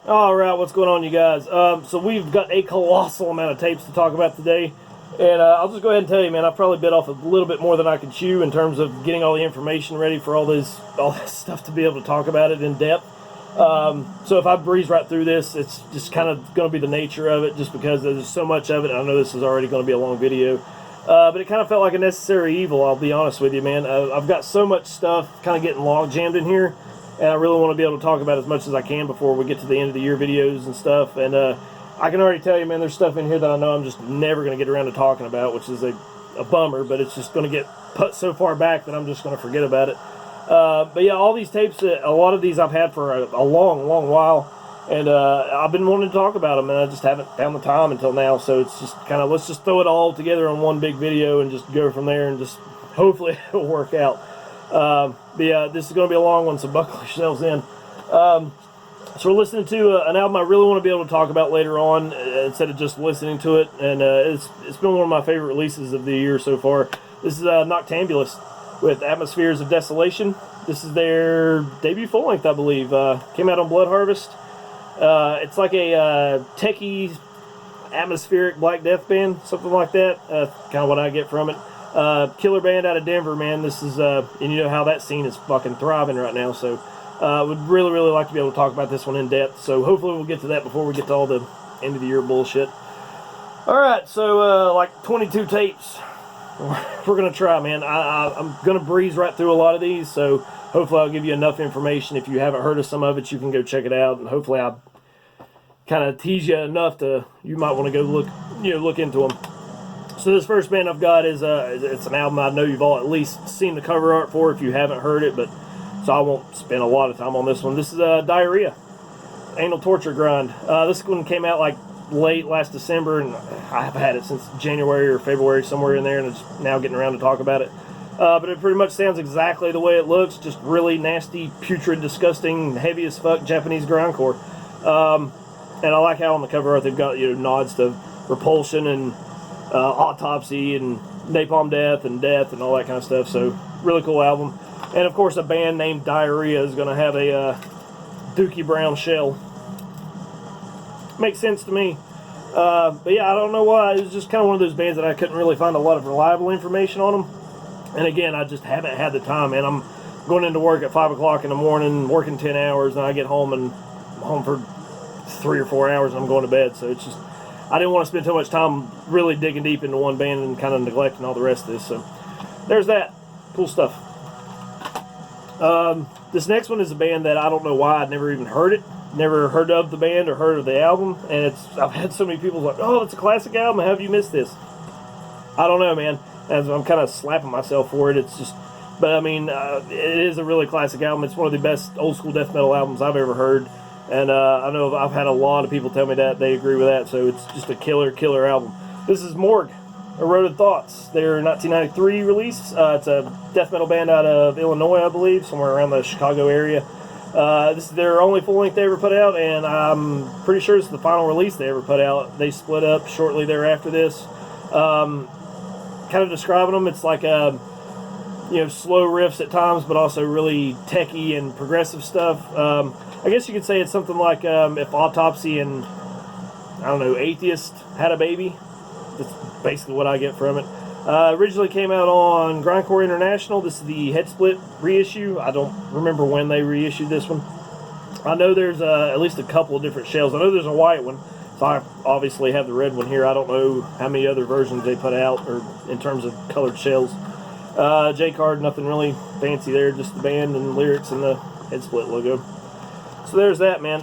Alright, what's going on, you guys? So we've got a colossal amount of tapes to talk about today. And I'll just go ahead and tell you, man, I've probably bit off a little bit more than I could chew in terms of getting all the information ready for all this stuff to be able to talk about it in depth. So if I breeze right through this, it's just kind of going to be the nature of it, just because there's so much of it. I know this is already going to be a long video. But it kind of felt like a necessary evil, I'll be honest with you, man. I've got so much stuff kind of getting log jammed in here. And I really want to be able to talk about as much as I can before we get to the end of the year videos and stuff. And I can already tell you, man, there's stuff in here that I know I'm just never going to get around to talking about, which is a bummer, but it's just going to get put so far back that I'm just going to forget about it. But yeah, all these tapes, a lot of these I've had for a long, long while. And I've been wanting to talk about them, and I just haven't found the time until now. So it's just kind of, let's just throw it all together in one big video and just go from there, and just hopefully it'll work out. But yeah, this is going to be a long one, so buckle yourselves in. So we're listening to an album I really want to be able to talk about later on, instead of just listening to it, and it's been one of my favorite releases of the year so far. This is Noctambulist with Atmospheres of Desolation. This is their debut full-length, I believe. Came out on Blood Harvest. It's like a techie, atmospheric Black Death band, something like that. Kind of what I get from it. Killer band out of Denver, man. This is, and you know how that scene is fucking thriving right now, so would really, really like to be able to talk about this one in depth, so hopefully we'll get to that before we get to all the end of the year bullshit. Alright, so, like 22 tapes. We're gonna try, man. I'm gonna breeze right through a lot of these, so hopefully I'll give you enough information. If you haven't heard of some of it, you can go check it out, and hopefully I kind of tease you enough to, you might want to go look into them. So this first band I've got is it's an album I know you've all at least seen the cover art for if you haven't heard it, but so I won't spend a lot of time on this one. This is Diarrhea-Anal Torture Grind. This one came out like late last December, and I've had it since January or February, somewhere in there, and it's now getting around to talk about it. But it pretty much sounds exactly the way it looks, just really nasty, putrid, disgusting, heavy as fuck Japanese grindcore. And I like how on the cover art they've got nods to Repulsion and Autopsy and Napalm Death and all that kind of stuff. So really cool album. And of course a band named Diarrhea is going to have a Dookie Brown shell. Makes sense to me. But yeah, I don't know why. It was just kind of one of those bands that I couldn't really find a lot of reliable information on them. And again, I just haven't had the time, man. I'm going into work at 5 o'clock in the morning, working 10 hours, and I get home and I'm home for 3 or 4 hours and I'm going to bed. So it's just, I didn't want to spend too much time really digging deep into one band and kind of neglecting all the rest of this. So there's that. Cool stuff. This next one is a band that I don't know why I'd never even heard it. Never heard of the band or heard of the album. And I've had so many people like, oh, it's a classic album. How have you missed this? I don't know, man. As I'm kind of slapping myself for it. It's just, but I mean, it is a really classic album. It's one of the best old school death metal albums I've ever heard. And I know I've had a lot of people tell me that. They agree with that. So it's just a killer album. This is Morgue-Eroded Thoughts. Their 1993 release. It's a death metal band out of Illinois, I believe, somewhere around the Chicago area. This is their only full length they ever put out, and I'm pretty sure it's the final release they ever put out. They split up shortly thereafter this. Kind of describing them, it's like slow riffs at times, but also really techie and progressive stuff. I guess you could say it's something like if Autopsy and, I don't know, Atheist had a baby. That's basically what I get from it. Originally came out on Grindcore International. This is the Head Split reissue. I don't remember when they reissued this one. I know there's at least a couple of different shells. I know there's a white one, so I obviously have the red one here. I don't know how many other versions they put out or in terms of colored shells. J-card, nothing really fancy there, just the band and lyrics and the Head Split logo. So there's that, man.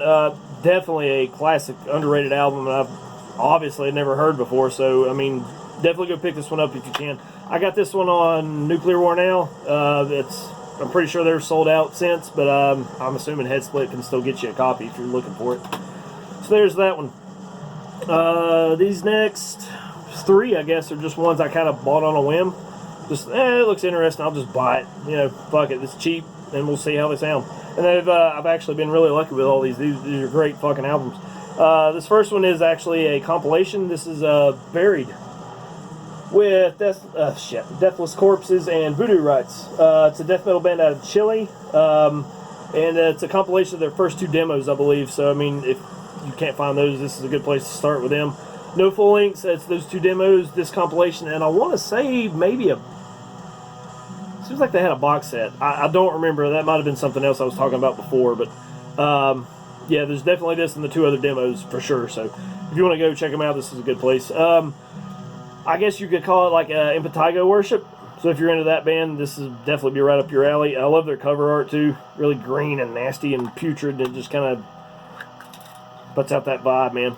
Definitely a classic, underrated album, and I've obviously never heard before, so, I mean, definitely go pick this one up if you can. I got this one on Nuclear War Now. I'm pretty sure they're sold out since, but I'm assuming Head Split can still get you a copy if you're looking for it. So there's that one. These next 3, I guess, are just ones I kind of bought on a whim. Just, it looks interesting, I'll just buy it. Fuck it, it's cheap, and we'll see how they sound. And I've actually been really lucky with all these. These are great fucking albums. This first one is actually a compilation. This is Buried with Deathless Corpses and Voodoo Rites. It's a death metal band out of Chile. And it's a compilation of their first 2 demos, I believe. So, I mean, if you can't find those, this is a good place to start with them. No full lengths. It's those 2 demos, this compilation, and I want to say maybe seems like they had a box set. I don't remember. That might have been something else I was talking about before, but yeah, there's definitely this and the 2 other demos for sure. So if you want to go check them out, this is a good place. I guess you could call it like Impetigo worship. So if you're into that band, this is definitely be right up your alley. I love their cover art too. Really green and nasty and putrid, and it just kind of puts out that vibe, man.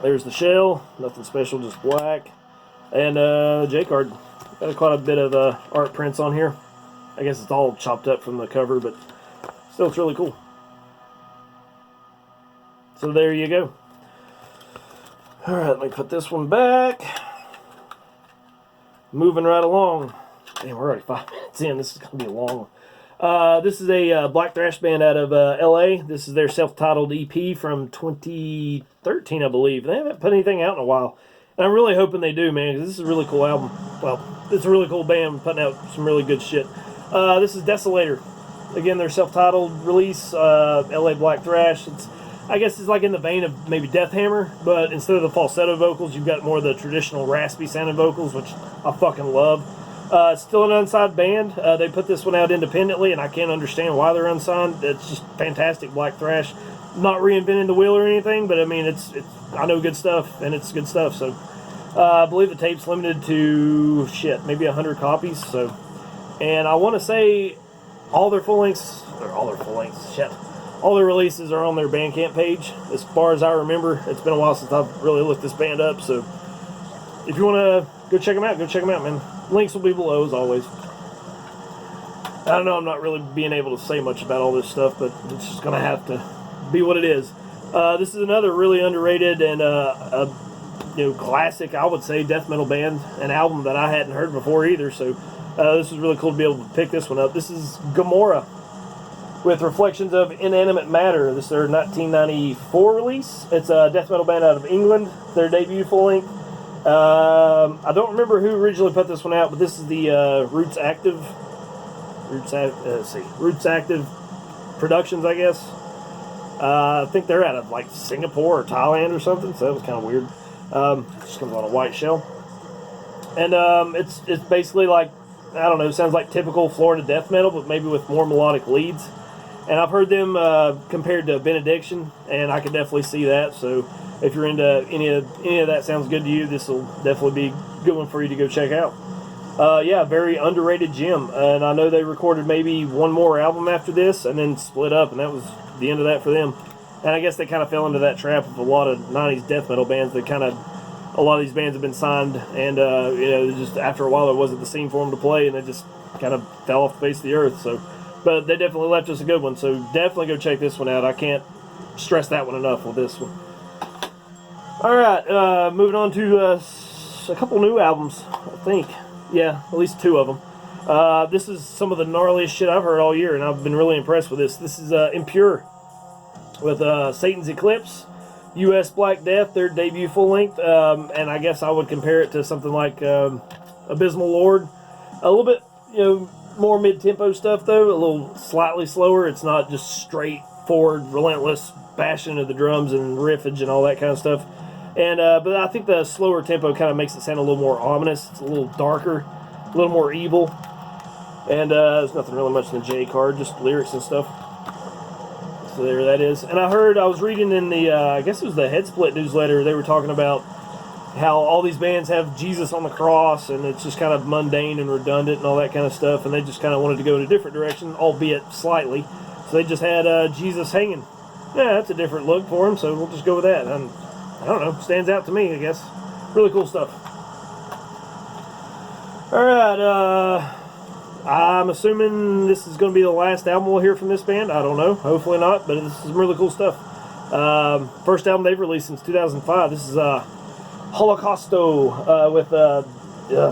There's the shell. Nothing special, just black. And J-card. Got quite a bit of art prints on here. I guess it's all chopped up from the cover, but still it's really cool. So there you go. Alright, let me put this one back. Moving right along. Damn, we're already 5 minutes in. This is going to be a long one. This is a black thrash band out of LA. This is their self-titled EP from 2013, I believe. They haven't put anything out in a while. And I'm really hoping they do, man, because this is a really cool album. Well, it's a really cool band putting out some really good shit. This is Desolator. Again, their self-titled release, LA black thrash. I guess it's like in the vein of maybe Deathhammer, but instead of the falsetto vocals, you've got more of the traditional raspy sounding vocals, which I fucking love. It's still an unsigned band. They put this one out independently, and I can't understand why they're unsigned. It's just fantastic black thrash. Not reinventing the wheel or anything, but I mean, it's I know good stuff, and it's good stuff. So I believe the tape's limited to maybe 100 copies. So, and I want to say all their releases are on their Bandcamp page. As far as I remember, it's been a while since I've really looked this band up. So if you want to go check them out, man. Links will be below as always. I don't know, I'm not really being able to say much about all this stuff, but it's just gonna have to be what it is. This is another really underrated and classic, I would say, death metal band, an album that I hadn't heard before either. So this is really cool to be able to pick this one up. This is Gomorrah with Reflections of Inanimate Matter. This is their 1994 release. It's a death metal band out of England. Their debut full length. I don't remember who originally put this one out, but this is the Roots Active Productions, I guess. I think they're out of like Singapore or Thailand or something, so that was kind of weird. Just comes on a white shell, and it's basically like, I don't know, sounds like typical Florida death metal, but maybe with more melodic leads. And I've heard them compared to Benediction, and I can definitely see that. So if you're into any of that, sounds good to you, this will definitely be a good one for you to go check out. Yeah, very underrated gem. And I know they recorded maybe one more album after this and then split up, and that was the end of that for them. And I guess they kind of fell into that trap of a lot of 90s death metal bands. A lot of these bands have been signed, and just after a while there wasn't the scene for them to play, and they just kind of fell off the face of the earth. So, but they definitely left us a good one, so definitely go check this one out. I can't stress that one enough with this one. Alright, moving on to a couple new albums, I think. Yeah, at least 2 of them. This is some of the gnarliest shit I've heard all year, and I've been really impressed with this. This is Impure with Satan's Eclipse, U.S. Black Death, their debut full length, and I guess I would compare it to something like Abysmal Lord. A little bit, more mid-tempo stuff though, a little slightly slower. It's not just straightforward, relentless bashing of the drums and riffage and all that kind of stuff. And but I think the slower tempo kind of makes it sound a little more ominous. It's a little darker, a little more evil. And there's nothing really much in the J card, just lyrics and stuff. So there that is. And I was reading in the, I guess it was the Headsplit newsletter, they were talking about how all these bands have Jesus on the cross, and it's just kind of mundane and redundant and all that kind of stuff, and they just kind of wanted to go in a different direction, albeit slightly. So they just had Jesus hanging. Yeah, that's a different look for him, so we'll just go with that. And I don't know, stands out to me, I guess. Really cool stuff. Alright, I'm assuming this is going to be the last album we'll hear from this band. I don't know. Hopefully not, but this is some really cool stuff. First album they've released since 2005. This is Holocausto with,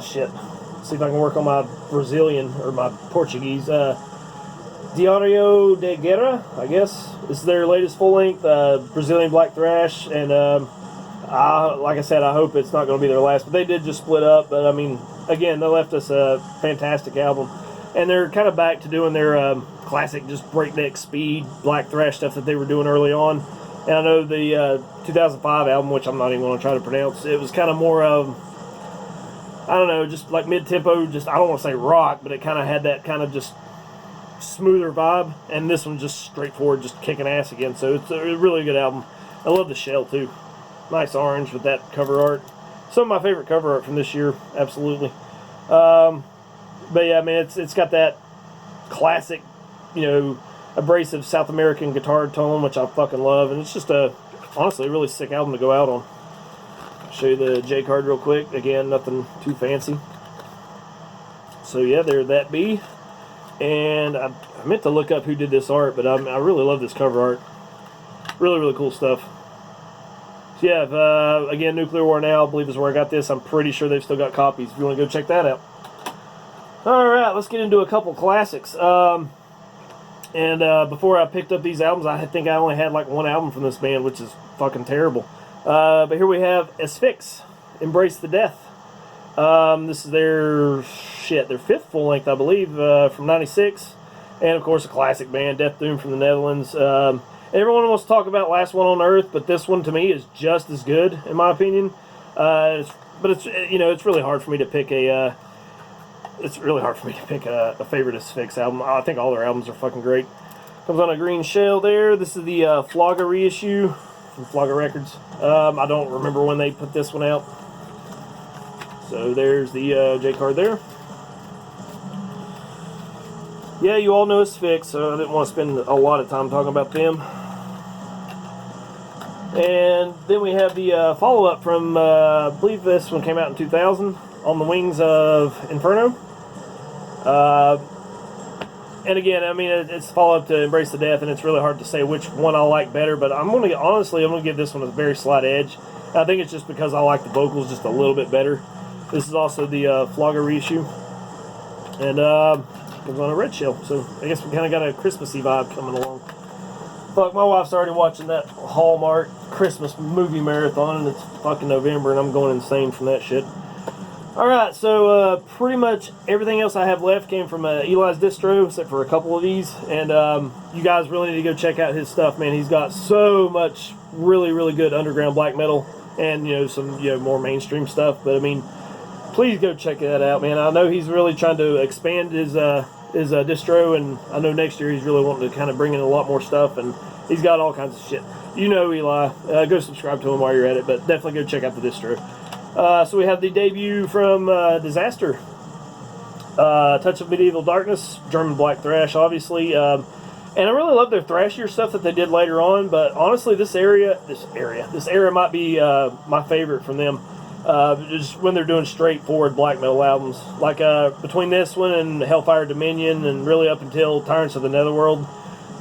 shit. Let's see if I can work on my Brazilian, or my Portuguese. Diarrhea-Anal De Guerra, I guess. This is their latest full-length Brazilian black thrash, and like I said, I hope it's not going to be their last, but they did just split up. But I mean, again, they left us a fantastic album. And they're kind of back to doing their classic, just breakneck speed, black thrash stuff that they were doing early on. And I know the 2005 album, which I'm not even going to try to pronounce, it was kind of more of, I don't know, just like mid-tempo, just, I don't want to say rock, but it kind of had that kind of just smoother vibe. And this one's just straightforward, just kicking ass again. So it's a really good album. I love the shell, too. Nice orange with that cover art. Some of my favorite cover art from this year, absolutely. But yeah, I mean, it's got that classic, you know, abrasive South American guitar tone, which I fucking love, and it's just honestly a really sick album to go out on. I'll show you the J card real quick. Again, nothing too fancy. So yeah, there that be. And I meant to look up who did this art, but I really love this cover art. Really, really cool stuff. So yeah, again, Nuclear War Now, I believe is where I got this. I'm pretty sure they've still got copies if you want to go check that out. Alright, let's get into a couple classics. Before I picked up these albums, I think I only had like one album from this band, which is fucking terrible. But here we have Asphyx-Embrace the Death. This is their fifth full length, I believe, from '96. And of course, a classic band, Death Doom from the Netherlands. Everyone wants to talk about Last One on Earth, but this one to me is just as good, in my opinion. But it's, you know, it's really hard for me to pick a favorite Asphyx album. I think all their albums are fucking great. Comes on a green shell there. This is the Flogger reissue from Flogger Records. I don't remember when they put this one out. So there's the J card there. Yeah, you all know Asphyx, so I didn't want to spend a lot of time talking about them. And then we have the follow-up from, I believe this one came out in 2000, On the Wings of Inferno. And again, I mean, it's a follow-up to Embrace the Death, and it's really hard to say which one I like better, but honestly, I'm going to give this one a very slight edge. I think it's just because I like the vocals just a little bit better. This is also the Flogger reissue, and comes on a red shell, so I guess we kind of got a Christmassy vibe coming along. Fuck, my wife's already watching that Hallmark Christmas movie marathon, and it's fucking November, and I'm going insane from that shit. Alright, so pretty much everything else I have left came from Eli's distro, except for a couple of these. And you guys really need to go check out his stuff, man. He's got so much really, really good underground black metal and, you know, some, you know, more mainstream stuff. But, I mean, please go check that out, man. I know he's really trying to expand his distro, and I know next year he's really wanting to kind of bring in a lot more stuff, and he's got all kinds of shit. You know Eli. Go subscribe to him while you're at it, but definitely go check out the distro. So we have the debut from Disaster, Touch of Medieval Darkness, German black thrash, obviously, and I really love their thrashier stuff that they did later on. But honestly, this era might be my favorite from them. Just when they're doing straightforward black metal albums, like between this one and Hellfire Dominion, and really up until Tyrants of the Netherworld.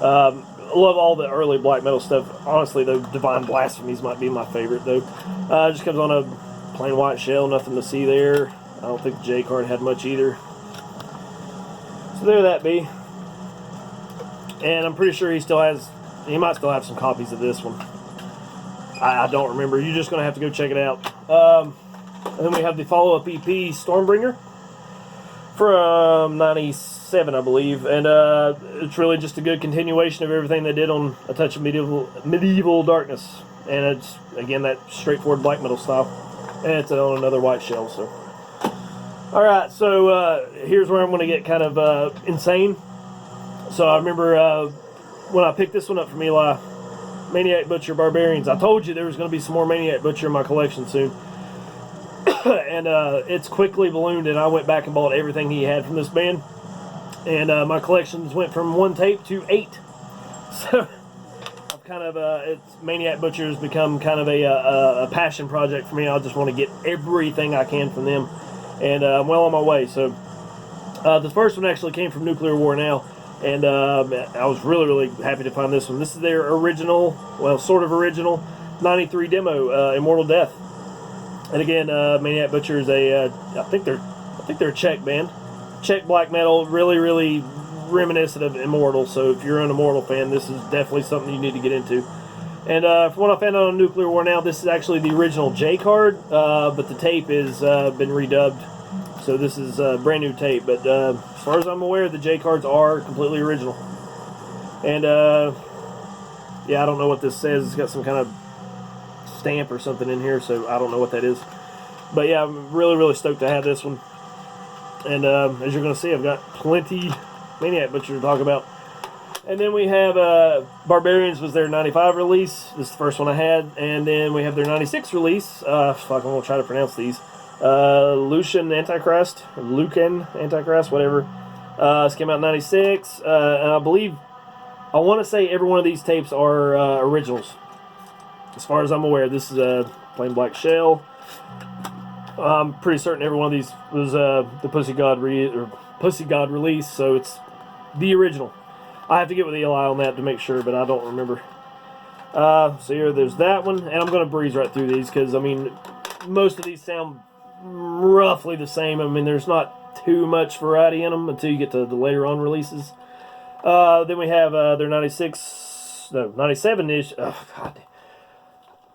I love all the early black metal stuff. Honestly, though, Divine Blasphemies might be my favorite, though. It just comes on a plain white shell, nothing to see there. I don't think the J card had much either. So there that be. And I'm pretty sure he might still have some copies of this one. I don't remember. You're just going to have to go check it out. And then we have the follow-up EP, Stormbringer, from 97, I believe. And it's really just a good continuation of everything they did on A Touch of Medieval Darkness. And it's, again, that straightforward black metal style. And it's on another white shell, so. Alright, so here's where I'm going to get kind of insane. So I remember when I picked this one up from Eli, Maniac Butcher Barbarians. I told you there was going to be some more Maniac Butcher in my collection soon. And it's quickly ballooned, and I went back and bought everything he had from this band. And my collections went from 1 tape to 8. So kind of Maniac Butcher has become kind of a passion project for me. I just want to get everything I can from them, and I'm well on my way. So the first one actually came from Nuclear War Now, and I was really, really happy to find this one. This is their original, well, sort of original 93 demo, Immortal Death. And again, Maniac Butcher is I think they're a Czech band, Czech black metal, really, really reminiscent of Immortal. So if you're an Immortal fan, this is definitely something you need to get into. And from what I found out on Nuclear War Now, this is actually the original J card, but the tape has been redubbed. so this is a brand new tape. But as far as I'm aware, the J cards are completely original. And yeah, I don't know what this says. It's got some kind of stamp or something in here, so I don't know what that is. But yeah, I'm really, really stoked to have this one. And as you're going to see, I've got plenty Maniac Butcher to talk about. And then we have Barbarians was their 95 release. This is the first one I had. And then we have their 96 release. Fuck, I'm going to try to pronounce these. Lucan Antikrist, or Lucan Antikrist, whatever. This came out in 96. And I believe, I want to say every one of these tapes are originals. As far as I'm aware, this is a plain black shell. I'm pretty certain every one of these was the Pussy God release, so it's the original. I have to get with Eli on that to make sure, but I don't remember. So here, there's that one, and I'm going to breeze right through these because, I mean, most of these sound roughly the same. I mean, there's not too much variety in them until you get to the later on releases. Then we have their 97-ish. Oh, God.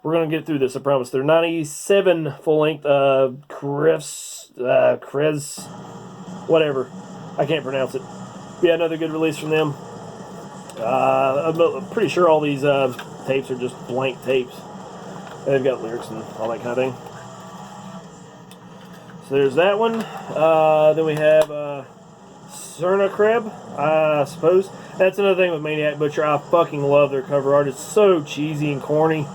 We're going to get through this, I promise. Their 97 full-length Krev's, whatever. I can't pronounce it. Yeah, another good release from them. I'm pretty sure all these tapes are just blank tapes. They've got lyrics and all that kind of thing. So there's that one. Then we have Cerna Krev, I suppose. That's another thing with Maniac Butcher. I fucking love their cover art. It's so cheesy and corny.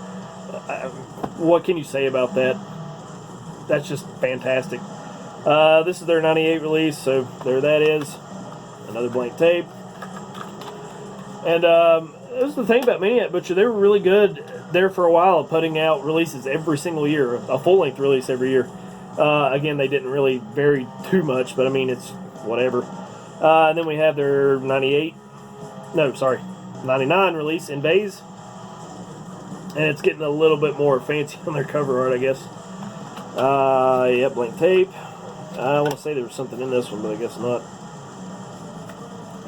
What can you say about that? That's just fantastic. This is their 98 release, so there that is. Another blank tape. And this is the thing about Maniac Butcher. They were really good there for a while putting out releases every single year, a full-length release every year. Again, they didn't really vary too much, but I mean, it's whatever. And then we have their 99 release, Invaze. And it's getting a little bit more fancy on their cover art, I guess. Yeah, blank tape. I want to say there was something in this one, but I guess not.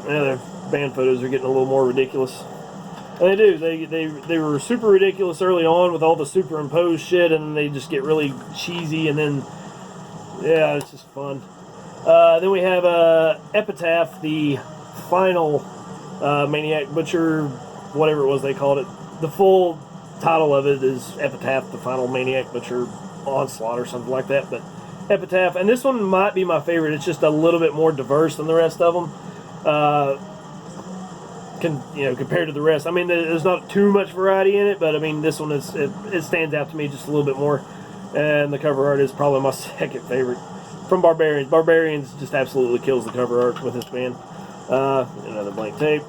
Yeah, their band photos are getting a little more ridiculous. And they do. They were super ridiculous early on with all the superimposed shit, and they just get really cheesy, and then, yeah, it's just fun. Then we have Epitaph, the final Maniac Butcher, whatever it was they called it. The full title of it is Epitaph, the final Maniac Butcher onslaught or something like that. But Epitaph, and this one might be my favorite. It's just a little bit more diverse than the rest of them. Compared to the rest. I mean, there's not too much variety in it, but I mean, this one it stands out to me just a little bit more. And the cover art is probably my second favorite from Barbarians. Barbarians just absolutely kills the cover art with this band. Another blank tape,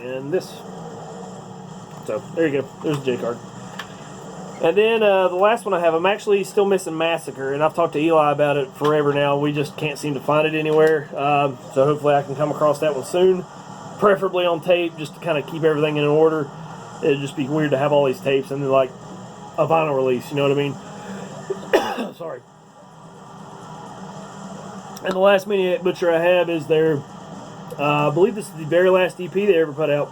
and this. So there you go. There's the J card. And then the last one I have, I'm actually still missing Massacre, and I've talked to Eli about it forever now. We just can't seem to find it anywhere. So hopefully I can come across that one soon, preferably on tape, just to kind of keep everything in order. It'd just be weird to have all these tapes and then like a vinyl release, you know what I mean? Sorry. And the last Maniac Butcher I have is their, I believe this is the very last EP they ever put out.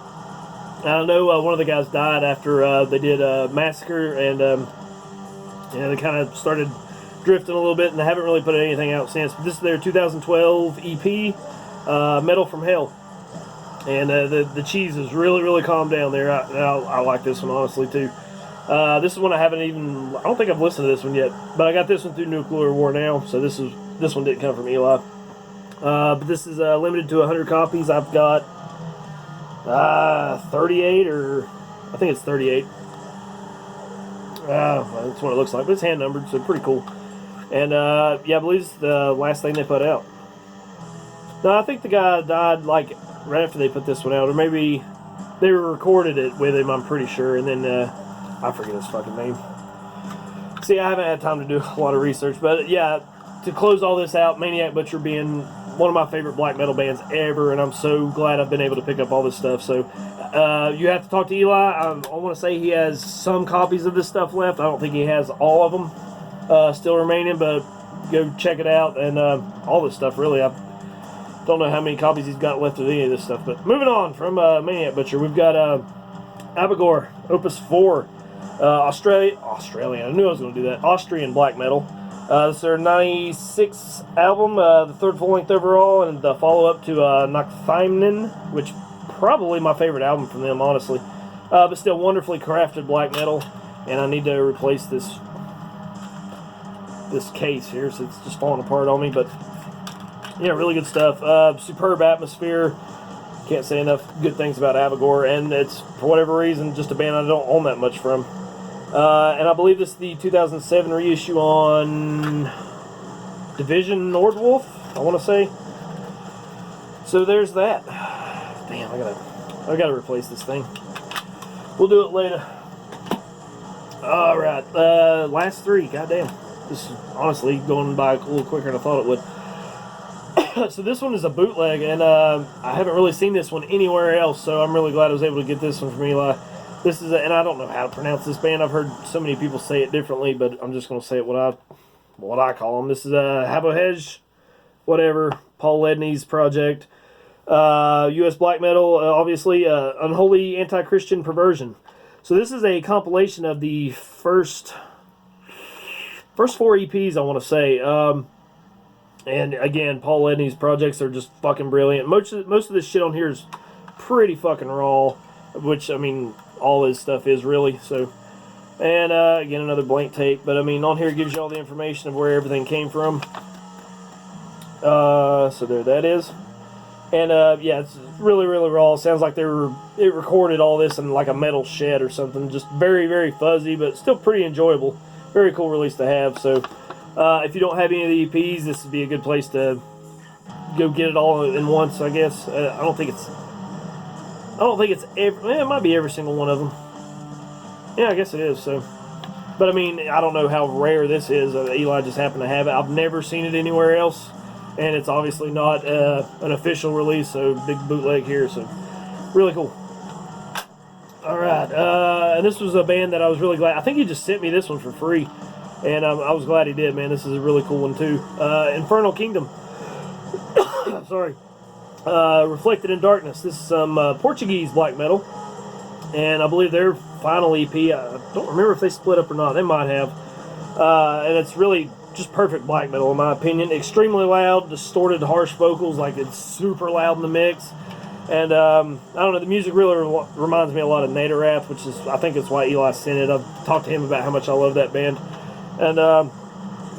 I know one of the guys died after they did Massacre, and they kind of started drifting a little bit, and they haven't really put anything out since. But this is their 2012 EP, Metal from Hell. And the cheese is really, really calmed down there. I like this one, honestly, too. This is one I don't think I've listened to this one yet, but I got this one through Nuclear War Now, so this one didn't come from Eli. But this is limited to 100 copies. I've got 38, or I think it's 38. That's what it looks like, but it's hand numbered, so pretty cool. And yeah, I believe it's the last thing they put out. No, I think the guy died like right after they put this one out, or maybe they recorded it with him, I'm pretty sure, and then I forget his fucking name. See, I haven't had time to do a lot of research, but yeah, to close all this out, Maniac Butcher being one of my favorite black metal bands ever, and I'm so glad I've been able to pick up all this stuff. So you have to talk to Eli. I want to say he has some copies of this stuff left. I don't think he has all of them still remaining, but go check it out. And all this stuff, really. I don't know how many copies he's got left of any of this stuff. But moving on from Maniac Butcher, we've got Abigor-Opus IV, Australian. I knew I was going to do that. Austrian black metal. This is their 96th album, the third full-length overall, and the follow-up to Noctambulist, which probably my favorite album from them, honestly. But still wonderfully crafted black metal, and I need to replace this case here, so it's just falling apart on me. But yeah, really good stuff. Superb atmosphere. Can't say enough good things about Abigor, and it's, for whatever reason, just a band I don't own that much from. And I believe this is the 2007 reissue on Division Nordwolf, I want to say. So there's that. Damn, I gotta replace this thing. We'll do it later. Alright, last three, goddamn. This is honestly going by a little quicker than I thought it would. So this one is a bootleg, and I haven't really seen this one anywhere else, so I'm really glad I was able to get this one from Eli. This is, and I don't know how to pronounce this band. I've heard so many people say it differently, but I'm just going to say it what I call them. This is Havohej, whatever, Paul Ledney's project. U.S. black metal, obviously, unholy anti-Christian perversion. So this is a compilation of the first 4 EPs, I want to say. And again, Paul Ledney's projects are just fucking brilliant. Most of this shit on here is pretty fucking raw, which, I mean, all his stuff is really. So, and again, another blank tape. But I mean, on here it gives you all the information of where everything came from. So there that is. And yeah, it's really, really raw. Sounds like it recorded all this in like a metal shed or something. Just very, very fuzzy, but still pretty enjoyable. Very cool release to have. So if you don't have any of the EPs, this would be a good place to go get it all in once, I guess. I don't think it's every, it might be every single one of them. Yeah, I guess it is. So, but I mean, I don't know how rare this is. Eli just happened to have it. I've never seen it anywhere else, and it's obviously not an official release. So big bootleg here. So really cool. All right, and this was a band that I was really glad. I think he just sent me this one for free, and I was glad he did. Man, this is a really cool one too. Infernal Kingdom. Sorry. Reflected in Darkness. This is some Portuguese black metal, and I believe their final EP, I don't remember if they split up or not. They might have. And it's really just perfect black metal in my opinion. Extremely loud, distorted, harsh vocals, like it's super loud in the mix. And I don't know, the music really reminds me a lot of Nadarath, which is, I think it's why Eli sent it. I've talked to him about how much I love that band. And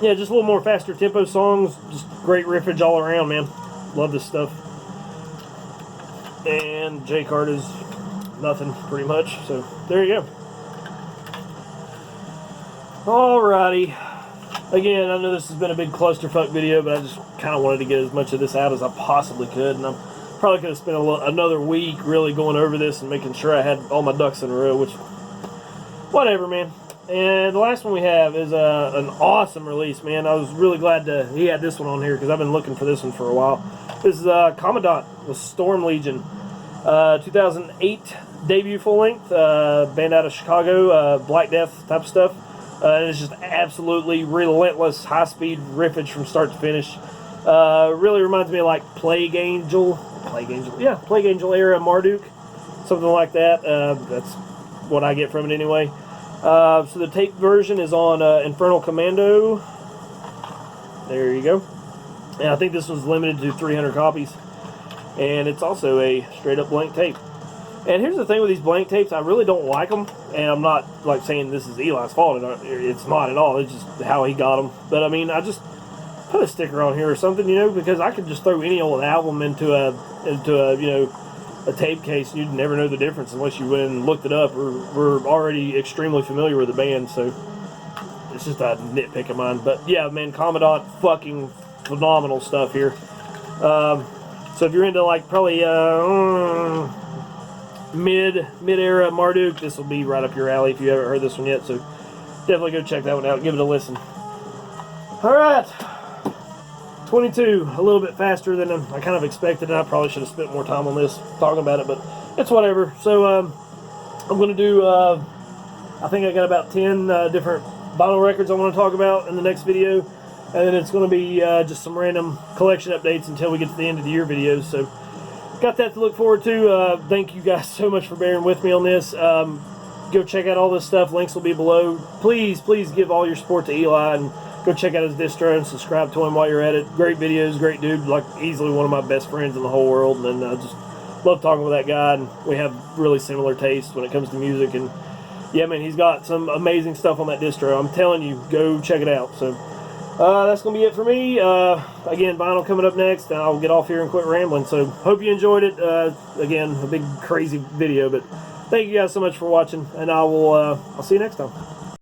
yeah, just a little more faster tempo songs, just great riffage all around, man. Love this stuff. And J card is nothing, pretty much. So there you go. Alrighty. Again, I know this has been a big clusterfuck video, but I just kind of wanted to get as much of this out as I possibly could. And I'm probably could have spent another week really going over this and making sure I had all my ducks in a row, which, whatever, man. And the last one we have is an awesome release, man. I was really glad he had this one on here because I've been looking for this one for a while. This is Kommandant-Stormlegion, 2008 debut full-length, band out of Chicago, Black Death type of stuff. And it's just absolutely relentless, high-speed riffage from start to finish. Really reminds me of like Plague Angel era Marduk, something like that. That's what I get from it anyway. So the tape version is on Infernal Commando. There you go. And I think this one's limited to 300 copies. And it's also a straight up blank tape. And here's the thing with these blank tapes, I really don't like them. And I'm not like saying this is Eli's fault. It's not at all. It's just how he got them. But I mean, I just put a sticker on here or something, you know, because I could just throw any old album into a you know, a tape case, and you'd never know the difference unless you went and looked it up or were already extremely familiar with the band. So it's just a nitpick of mine. But yeah, man, Kommandant, fucking phenomenal stuff here. So if you're into like probably mid-era Marduk, this will be right up your alley if you haven't heard this one yet. So definitely go check that one out. Give it a listen. All right. 22, a little bit faster than I kind of expected, and I probably should have spent more time on this talking about it, but it's whatever. So I'm going to do, I think I got about 10 different vinyl records I want to talk about in the next video, and then it's going to be just some random collection updates until we get to the end of the year videos. So got that to look forward to. Thank you guys so much for bearing with me on this. Go check out all this stuff. Links will be below. Please give all your support to Eli and go check out his distro and subscribe to him while you're at it. Great videos, great dude, like easily one of my best friends in the whole world, and I just love talking with that guy, and we have really similar tastes when it comes to music. And yeah, man, he's got some amazing stuff on that distro. I'm telling you, go check it out. So that's going to be it for me. Again, vinyl coming up next, and I'll get off here and quit rambling. So hope you enjoyed it. Again, a big crazy video, but thank you guys so much for watching, and I'll see you next time.